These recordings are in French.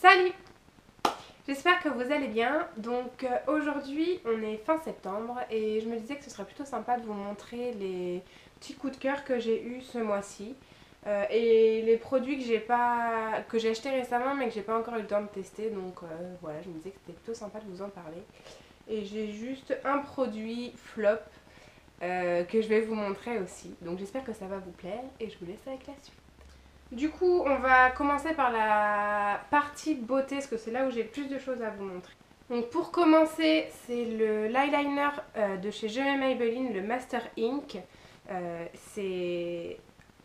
Salut! J'espère que vous allez bien. Donc aujourd'hui on est fin septembre et je me disais que ce serait plutôt sympa de vous montrer les petits coups de cœur que j'ai eu ce mois-ci et les produits que j'ai achetés récemment mais que j'ai pas encore eu le temps de tester. Donc voilà, je me disais que c'était plutôt sympa de vous en parler. Et j'ai juste un produit flop que je vais vous montrer aussi. Donc j'espère que ça va vous plaire et je vous laisse avec la suite. Du coup, on va commencer par la partie beauté, parce que c'est là où j'ai le plus de choses à vous montrer. Donc pour commencer, c'est l'eyeliner de chez Je m'aime Maybelline, le Master Ink. C'est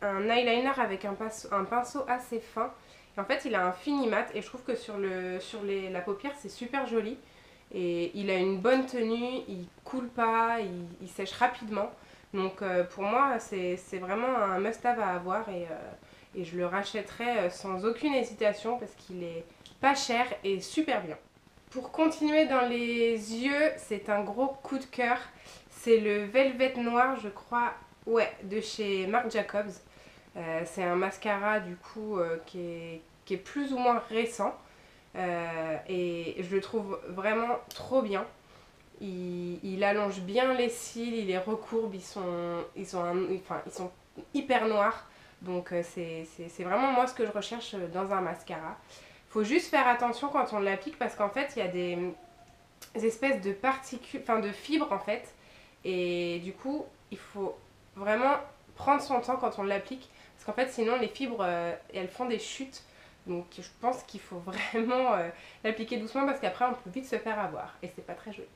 un eyeliner avec un pinceau assez fin. Et en fait, il a un fini mat et je trouve que sur la paupière, c'est super joli. Et il a une bonne tenue, il coule pas, il sèche rapidement. Donc pour moi, c'est vraiment un must-have à avoir et je le rachèterai sans aucune hésitation parce qu'il est pas cher et super bien. Pour continuer dans les yeux, c'est un gros coup de cœur. C'est le Velvet Noir, je crois, ouais, de chez Marc Jacobs. C'est un mascara du coup qui est plus ou moins récent. Et je le trouve vraiment trop bien. Il allonge bien les cils, il les recourbe, ils sont hyper noirs. Donc c'est vraiment moi ce que je recherche dans un mascara. Faut juste faire attention quand on l'applique parce qu'en fait il y a des espèces de particules, enfin de fibres en fait. Et du coup il faut vraiment prendre son temps quand on l'applique parce qu'en fait sinon les fibres elles font des chutes. Donc je pense qu'il faut vraiment l'appliquer doucement parce qu'après on peut vite se faire avoir et c'est pas très joli.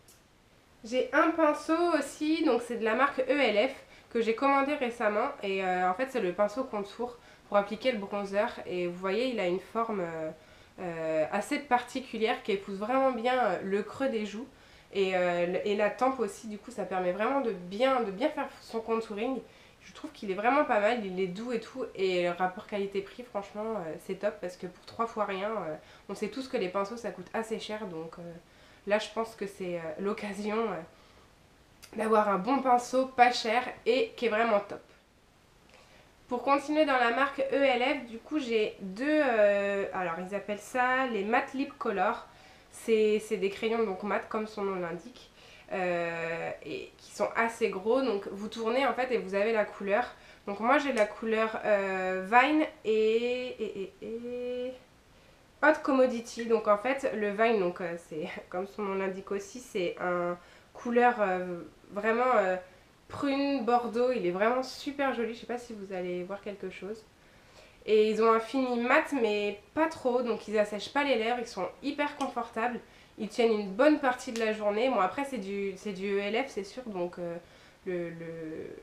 J'ai un pinceau aussi, donc c'est de la marque ELF que j'ai commandé récemment et en fait c'est le pinceau contour pour appliquer le bronzer et vous voyez il a une forme assez particulière qui épouse vraiment bien le creux des joues et la tempe aussi, du coup ça permet vraiment de bien faire son contouring. Je trouve qu'il est vraiment pas mal, il est doux et tout et le rapport qualité-prix franchement c'est top parce que pour 3 fois rien, on sait tous que les pinceaux ça coûte assez cher donc là je pense que c'est l'occasion d'avoir un bon pinceau pas cher et qui est vraiment top. Pour continuer dans la marque ELF, du coup j'ai deux, alors ils appellent ça les Matte Lip Color. C'est des crayons donc mat comme son nom l'indique et qui sont assez gros. Donc vous tournez en fait et vous avez la couleur. Donc moi j'ai la couleur Vine et Hot Commodity. Donc en fait le Vine, donc c'est comme son nom l'indique aussi, c'est un couleur vraiment prune bordeaux. Il est vraiment super joli. Je sais pas si vous allez voir quelque chose. Et ils ont un fini mat mais pas trop, donc ils assèchent pas les lèvres, ils sont hyper confortables. Ils tiennent une bonne partie de la journée. Bon après c'est du ELF c'est sûr, donc le, le-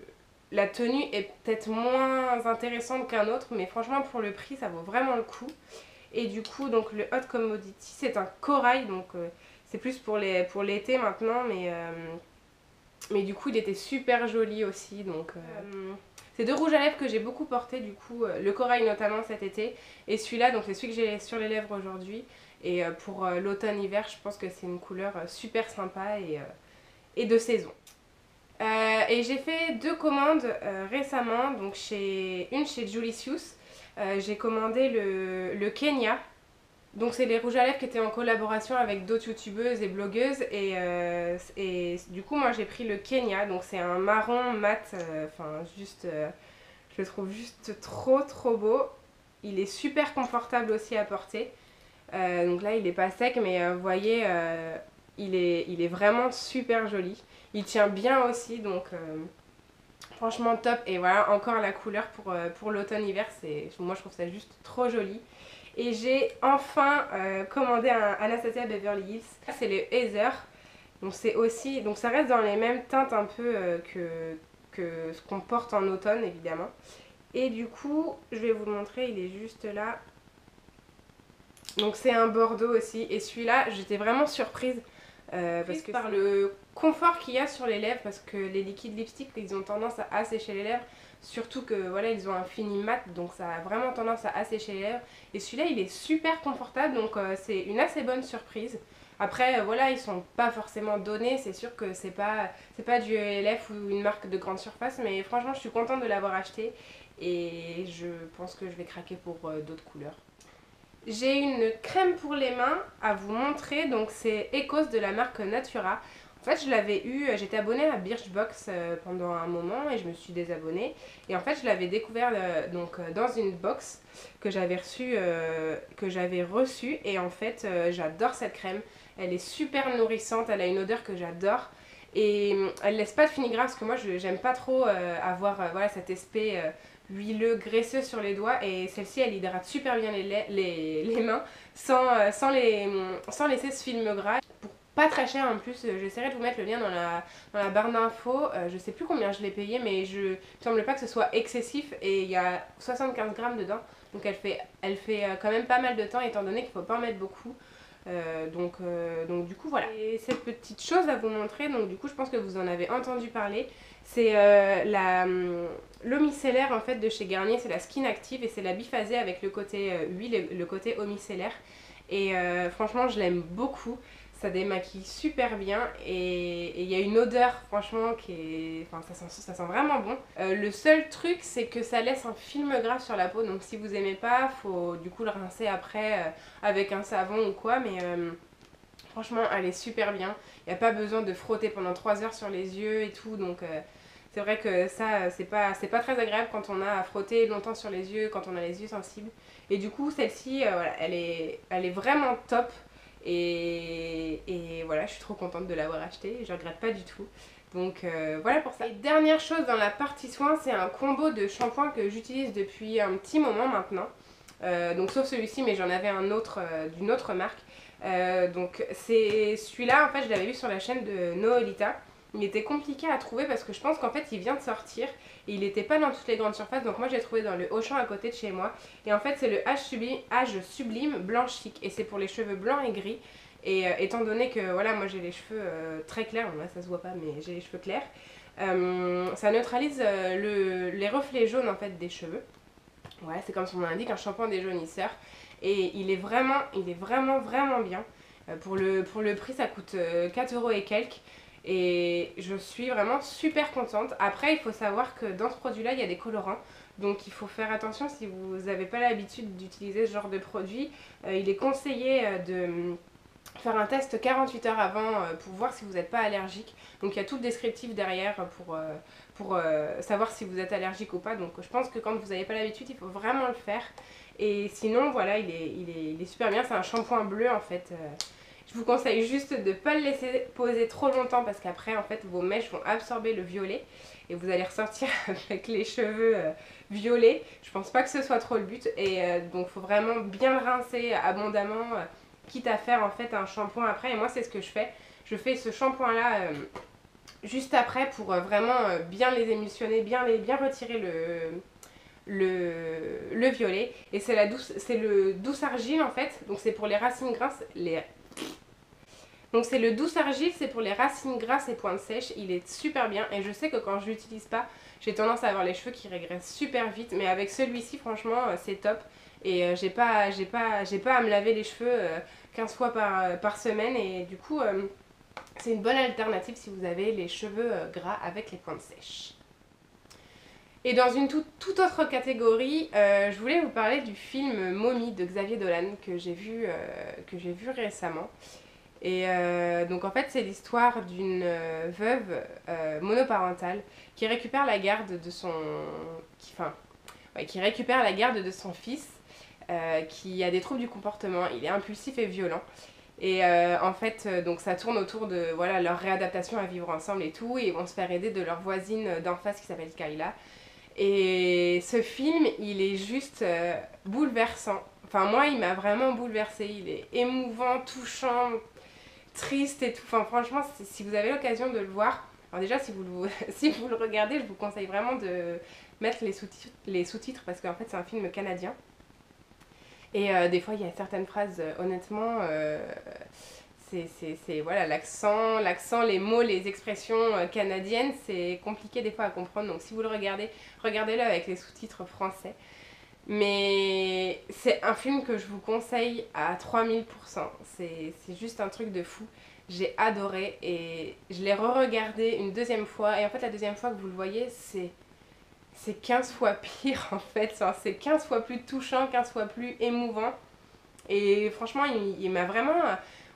la tenue est peut-être moins intéressante qu'un autre, mais franchement pour le prix ça vaut vraiment le coup. Et du coup donc le Hot Commodity c'est un corail, donc c'est plus pour l'été maintenant, mais du coup il était super joli aussi. Donc c'est deux rouges à lèvres que j'ai beaucoup porté du coup, le corail notamment cet été. Et celui-là, donc c'est celui que j'ai sur les lèvres aujourd'hui. Et pour l'automne-hiver, je pense que c'est une couleur super sympa et de saison. Et j'ai fait deux commandes récemment, donc une chez Julicius. J'ai commandé le Kenya. Donc c'est les rouges à lèvres qui étaient en collaboration avec d'autres youtubeuses et blogueuses et du coup moi j'ai pris le Kenya, donc c'est un marron mat, je le trouve juste trop beau. Il est super confortable aussi à porter. Donc là il est pas sec mais vous voyez il est vraiment super joli. Il tient bien aussi donc franchement top. Et voilà encore la couleur pour l'automne-hiver, moi je trouve ça juste trop joli. Et j'ai enfin commandé un Anastasia Beverly Hills. C'est le Heather. Donc ça reste dans les mêmes teintes un peu que ce qu'on porte en automne évidemment. Et du coup, je vais vous le montrer, il est juste là. Donc c'est un bordeaux aussi. Et celui-là, j'étais vraiment surprise parce que par le confort qu'il y a sur les lèvres, parce que les liquides lipstick, ils ont tendance à assécher les lèvres. Surtout que voilà, ils ont un fini mat, donc ça a vraiment tendance à assécher les lèvres. Et celui-là, il est super confortable, donc c'est une assez bonne surprise. Après, voilà, ils sont pas forcément donnés, c'est sûr que c'est pas du ELF ou une marque de grande surface, mais franchement, je suis contente de l'avoir acheté et je pense que je vais craquer pour d'autres couleurs. j'ai une crème pour les mains à vous montrer, donc c'est Ecos de la marque Natura. En fait, je l'avais eu, j'étais abonnée à Birchbox pendant un moment et je me suis désabonnée. Et en fait, je l'avais découvert dans une box que j'avais reçue. Et en fait, j'adore cette crème. Elle est super nourrissante, elle a une odeur que j'adore. Et elle laisse pas de fini gras parce que moi, j'aime pas trop avoir voilà, cet aspect huileux, graisseux sur les doigts. Et celle-ci, elle hydrate super bien les mains sans laisser ce film gras. Pas très cher en plus, j'essaierai de vous mettre le lien dans la barre d'infos. Je sais plus combien je l'ai payé, mais il me semble pas que ce soit excessif et il y a 75 grammes dedans. Donc elle fait quand même pas mal de temps étant donné qu'il faut pas en mettre beaucoup. Donc du coup voilà. Et cette petite chose à vous montrer, donc du coup je pense que vous en avez entendu parler. C'est l'eau micellaire en fait de chez Garnier, c'est la Skin Active et c'est la biphasée avec le côté huile et le côté eau micellaire. Et franchement je l'aime beaucoup. Ça démaquille super bien et il y a une odeur franchement qui est... Enfin ça sent vraiment bon. Le seul truc c'est que ça laisse un film gras sur la peau, donc si vous aimez pas, faut du coup le rincer après avec un savon ou quoi, mais franchement elle est super bien. Il n'y a pas besoin de frotter pendant 3 heures sur les yeux et tout, donc c'est vrai que ça c'est pas très agréable quand on a à frotter longtemps sur les yeux, quand on a les yeux sensibles. Et du coup celle-ci, voilà, elle est vraiment top. Et voilà, je suis trop contente de l'avoir acheté, je regrette pas du tout. Donc voilà pour ça. Et dernière chose dans la partie soins, c'est un combo de shampoing que j'utilise depuis un petit moment maintenant. Donc sauf celui-ci, mais j'en avais un autre d'une autre marque. Donc c'est celui-là, en fait je l'avais vu sur la chaîne de Noelita. Il était compliqué à trouver parce que je pense qu'en fait il vient de sortir et il n'était pas dans toutes les grandes surfaces, donc moi je l'ai trouvé dans le Auchan à côté de chez moi. Et en fait c'est le Âge Sublime Blanc Chic et c'est pour les cheveux blancs et gris. Et étant donné que voilà, moi j'ai les cheveux très clairs, bon, là ça se voit pas mais j'ai les cheveux clairs, ça neutralise les reflets jaunes en fait des cheveux. Ouais, c'est comme son nom l'indique, un shampoing déjaunisseur. Et il est vraiment bien. Pour le prix ça coûte 4 € et quelques. Et je suis vraiment super contente. Après, il faut savoir que dans ce produit-là, il y a des colorants. Donc il faut faire attention si vous n'avez pas l'habitude d'utiliser ce genre de produit. Il est conseillé de faire un test 48 heures avant pour voir si vous n'êtes pas allergique. Donc il y a tout le descriptif derrière pour savoir si vous êtes allergique ou pas. Donc je pense que quand vous n'avez pas l'habitude, il faut vraiment le faire. Et sinon, voilà, il est super bien. C'est un shampoing bleu en fait. Je vous conseille juste de ne pas le laisser poser trop longtemps parce qu'après en fait vos mèches vont absorber le violet et vous allez ressortir avec les cheveux violets. Je pense pas que ce soit trop le but et donc il faut vraiment bien le rincer abondamment, quitte à faire en fait un shampoing après. Et moi c'est ce que je fais. Je fais ce shampoing là juste après pour vraiment bien les émulsionner, bien retirer le violet. Et c'est le douce argile en fait, donc c'est pour les racines grasses, donc c'est le douce argile, c'est pour les racines grasses et pointes sèches. Il est super bien et je sais que quand je l'utilise pas, j'ai tendance à avoir les cheveux qui régressent super vite. Mais avec celui-ci, franchement, c'est top. Et j'ai pas à me laver les cheveux 15 fois par semaine. Et du coup, c'est une bonne alternative si vous avez les cheveux gras avec les pointes sèches. Et dans une toute autre catégorie, je voulais vous parler du film Mommy de Xavier Dolan que j'ai vu récemment. Et donc en fait c'est l'histoire d'une veuve monoparentale qui récupère la garde de son... qui récupère la garde de son fils qui a des troubles du comportement, il est impulsif et violent. Et en fait donc ça tourne autour de voilà, leur réadaptation à vivre ensemble et tout, et ils vont se faire aider de leur voisine d'en face qui s'appelle Kayla. Et ce film il est juste bouleversant, enfin moi il m'a vraiment bouleversée, il est émouvant, touchant, triste et tout. Enfin franchement si vous avez l'occasion de le voir, alors déjà si vous le regardez, je vous conseille vraiment de mettre les sous-titres parce qu'en fait c'est un film canadien. Et des fois il y a certaines phrases honnêtement c'est voilà, l'accent, les mots, les expressions canadiennes, c'est compliqué des fois à comprendre. Donc si vous le regardez, regardez-le avec les sous-titres français. Mais c'est un film que je vous conseille à 3000%. C'est juste un truc de fou. J'ai adoré et je l'ai re-regardé une deuxième fois. Et en fait, la deuxième fois que vous le voyez, c'est 15 fois pire en fait. C'est 15 fois plus touchant, 15 fois plus émouvant. Et franchement, il m'a vraiment...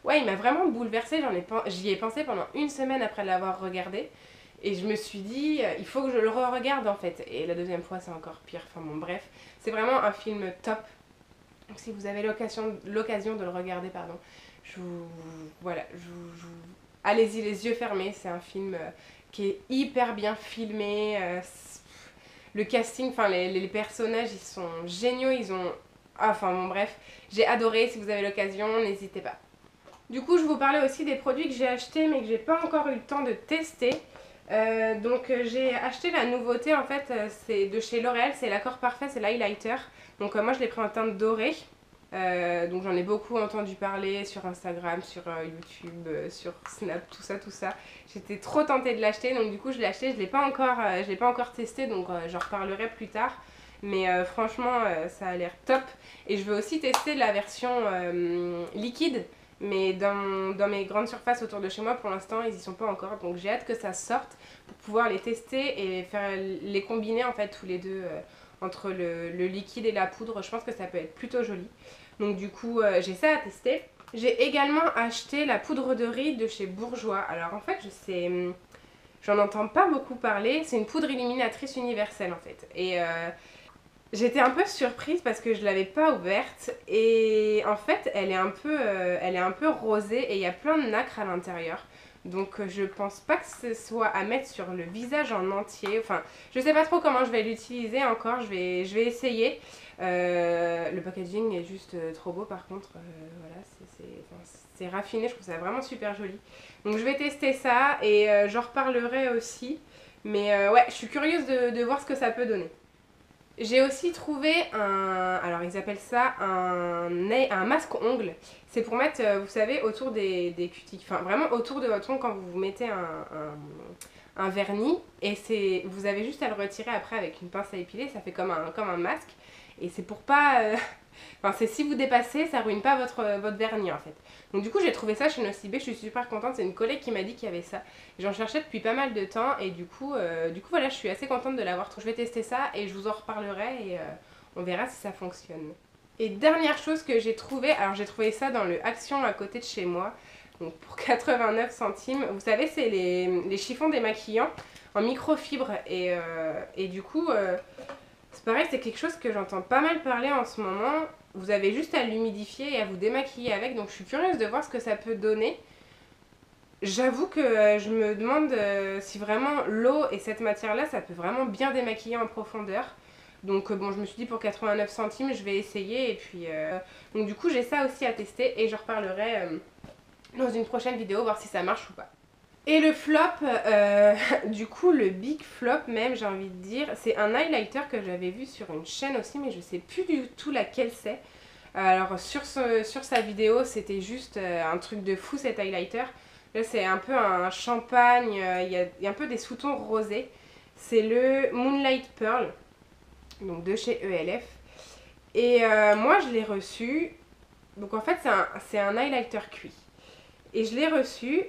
Ouais, il m'a vraiment bouleversée. J'y ai pensé pendant une semaine après l'avoir regardé. Et je me suis dit, il faut que je le re-regarde en fait. Et la deuxième fois, c'est encore pire. Enfin bon, bref. C'est vraiment un film top. Donc si vous avez l'occasion de le regarder, pardon, voilà, allez-y les yeux fermés. C'est un film qui est hyper bien filmé. Le casting, enfin les personnages, ils sont géniaux. Ils ont... Enfin bon, bref. J'ai adoré. Si vous avez l'occasion, n'hésitez pas. Du coup, je vous parlais aussi des produits que j'ai achetés mais que j'ai pas encore eu le temps de tester. Donc j'ai acheté la nouveauté en fait, c'est de chez L'Oréal, c'est l'Accord Parfait, c'est l'highlighter. Donc moi je l'ai pris en teinte dorée. Donc j'en ai beaucoup entendu parler sur Instagram, sur YouTube, sur Snap, tout ça. J'étais trop tentée de l'acheter, donc du coup je l'ai acheté, je l'ai pas encore testé, donc j'en reparlerai plus tard. Mais franchement ça a l'air top. Et je veux aussi tester la version liquide. Mais dans mes grandes surfaces autour de chez moi, pour l'instant, ils y sont pas encore. Donc j'ai hâte que ça sorte pour pouvoir les tester et les combiner en fait tous les deux entre le liquide et la poudre. Je pense que ça peut être plutôt joli. Donc du coup, j'ai ça à tester. J'ai également acheté la poudre de riz de chez Bourjois. Alors en fait, j'en entends pas beaucoup parler. C'est une poudre illuminatrice universelle en fait. Et j'étais un peu surprise parce que je l'avais pas ouverte et en fait elle est un peu rosée et il y a plein de nacre à l'intérieur. Donc je pense pas que ce soit à mettre sur le visage en entier. Enfin, je sais pas trop comment je vais l'utiliser encore, je vais essayer. Le packaging est juste trop beau par contre. Voilà, c'est raffiné, je trouve ça vraiment super joli. Donc je vais tester ça et j'en reparlerai aussi. Mais ouais, je suis curieuse de voir ce que ça peut donner. J'ai aussi trouvé alors ils appellent ça un masque ongle. C'est pour mettre, vous savez, autour des cuticules, enfin vraiment autour de votre ongle quand vous mettez un vernis. Et vous avez juste à le retirer après avec une pince à épiler, ça fait comme un masque. Et c'est pour pas... Enfin, c'est si vous dépassez, ça ruine pas votre vernis en fait. Donc du coup j'ai trouvé ça chez Nocibé, je suis super contente, c'est une collègue qui m'a dit qu'il y avait ça. J'en cherchais depuis pas mal de temps et du coup voilà, je suis assez contente de l'avoir trouvé. Je vais tester ça et je vous en reparlerai et on verra si ça fonctionne. Et dernière chose que j'ai trouvé, alors j'ai trouvé ça dans le Action à côté de chez moi, donc pour 89 centimes. Vous savez, c'est les chiffons démaquillants en microfibre et du coup... c'est pareil, c'est quelque chose que j'entends pas mal parler en ce moment. Vous avez juste à l'humidifier et à vous démaquiller avec. Donc je suis curieuse de voir ce que ça peut donner. J'avoue que je me demande si vraiment l'eau et cette matière-là, ça peut vraiment bien démaquiller en profondeur. Donc bon, je me suis dit pour 89 centimes, je vais essayer. Et puis donc du coup, j'ai ça aussi à tester et je reparlerai dans une prochaine vidéo, voir si ça marche ou pas. Et le flop, du coup le big flop même j'ai envie de dire, c'est un highlighter que j'avais vu sur une chaîne aussi mais je sais plus du tout laquelle c'est. Alors sur sa vidéo c'était juste un truc de fou cet highlighter. Là c'est un peu un champagne, il y a un peu des sous-tons rosés. C'est le Moonlight Pearl, donc de chez ELF. Et moi je l'ai reçu, donc en fait c'est un highlighter cuit. Et je l'ai reçu.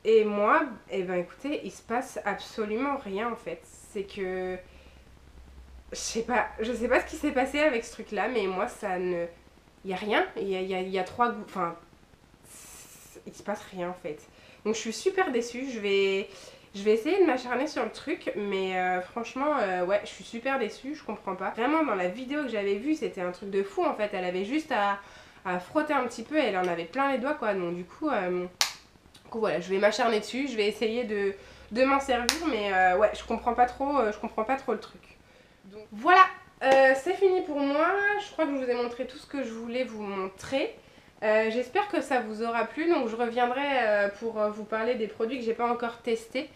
Et moi, eh ben écoutez, il se passe absolument rien en fait. C'est que... je sais pas ce qui s'est passé avec ce truc là, mais moi ça ne... il y a rien, il y a trois goûts, enfin... il se passe rien en fait. Donc je suis super déçue, je vais essayer de m'acharner sur le truc, mais franchement, ouais, je suis super déçue, je comprends pas. Vraiment, dans la vidéo que j'avais vue, c'était un truc de fou en fait. Elle avait juste à frotter un petit peu et elle en avait plein les doigts quoi, donc du coup... donc voilà, je vais m'acharner dessus, je vais essayer de m'en servir, mais ouais, je comprends pas trop le truc. Donc voilà, c'est fini pour moi. Je crois que je vous ai montré tout ce que je voulais vous montrer. J'espère que ça vous aura plu, donc je reviendrai pour vous parler des produits que j'ai pas encore testés.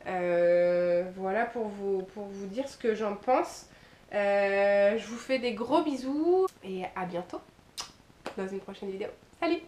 Voilà, pour vous dire ce que j'en pense. Je vous fais des gros bisous et à bientôt dans une prochaine vidéo. Salut!